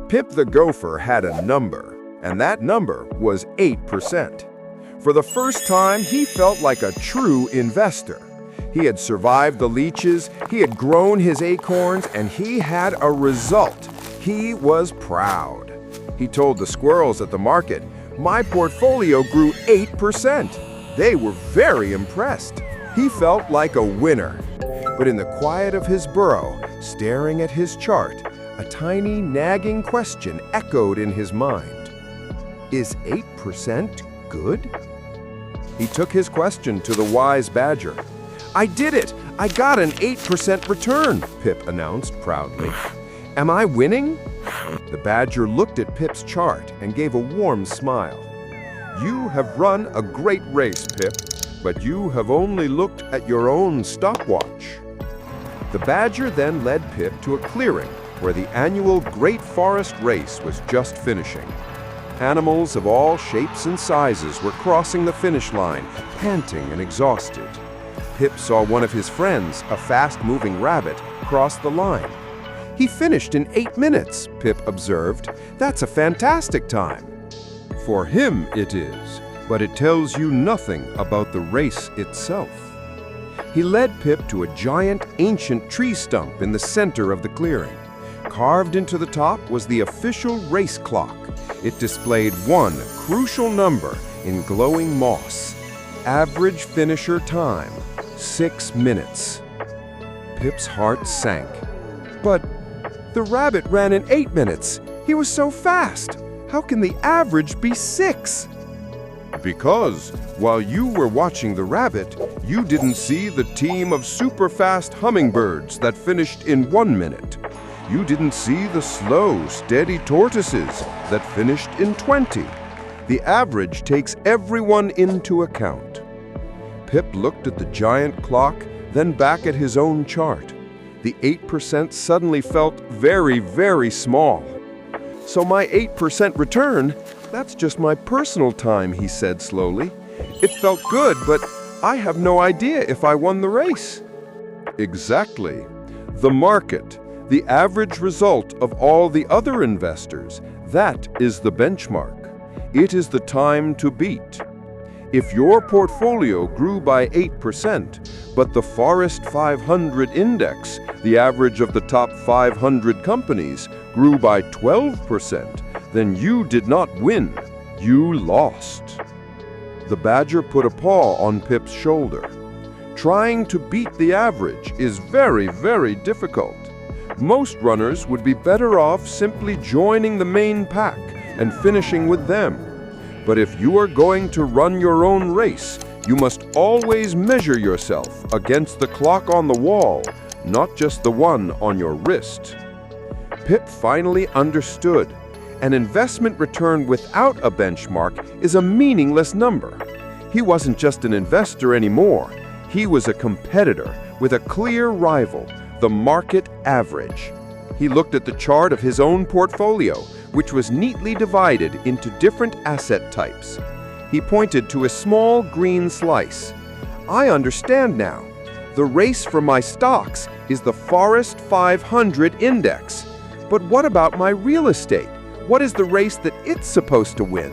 Pip the Gopher had a number, and that number was 8%. For the first time, he felt like a true investor. He had survived the leeches, he had grown his acorns, and he had a result. He was proud. He told the squirrels at the market, "My portfolio grew 8%. They were very impressed. He felt like a winner. But in the quiet of his burrow, staring at his chart, a tiny nagging question echoed in his mind. Is 8% good? He took his question to the wise badger. "I did it! I got an 8% return," Pip announced proudly. "Am I winning?" The badger looked at Pip's chart and gave a warm smile. "You have run a great race, Pip, but you have only looked at your own stopwatch." The badger then led Pip to a clearing where the annual Great Forest Race was just finishing. Animals of all shapes and sizes were crossing the finish line, panting and exhausted. Pip saw one of his friends, a fast-moving rabbit, cross the line. "He finished in 8 minutes," Pip observed. "That's a fantastic time." "For him it is, but it tells you nothing about the race itself." He led Pip to a giant, ancient tree stump in the center of the clearing. Carved into the top was the official race clock. It displayed one crucial number in glowing moss. Average finisher time, 6 minutes. Pip's heart sank. "But the rabbit ran in 8 minutes. He was so fast. How can the average be 6? "Because while you were watching the rabbit, you didn't see the team of super-fast hummingbirds that finished in 1 minute. You didn't see the slow, steady tortoises that finished in 20. The average takes everyone into account." Pip looked at the giant clock, then back at his own chart. The 8% suddenly felt very, very small. "So my 8% return, that's just my personal time," he said slowly. "It felt good, but I have no idea if I won the race." Exactly. The market, the average result of all the other investors, that is the benchmark. It is the time to beat. If your portfolio grew by 8%, but the Forest 500 index, the average of the top 500 companies, grew by 12%, then you did not win. You lost. The badger put a paw on Pip's shoulder. Trying to beat the average is very, very difficult. Most runners would be better off simply joining the main pack and finishing with them. But if you are going to run your own race, you must always measure yourself against the clock on the wall, not just the one on your wrist. Pip finally understood. An investment return without a benchmark is a meaningless number. He wasn't just an investor anymore. He was a competitor with a clear rival, the market average. He looked at the chart of his own portfolio, which was neatly divided into different asset types. He pointed to a small green slice. "I understand now. The race for my stocks is the Forest 500 index. But what about my real estate? What is the race that it's supposed to win?"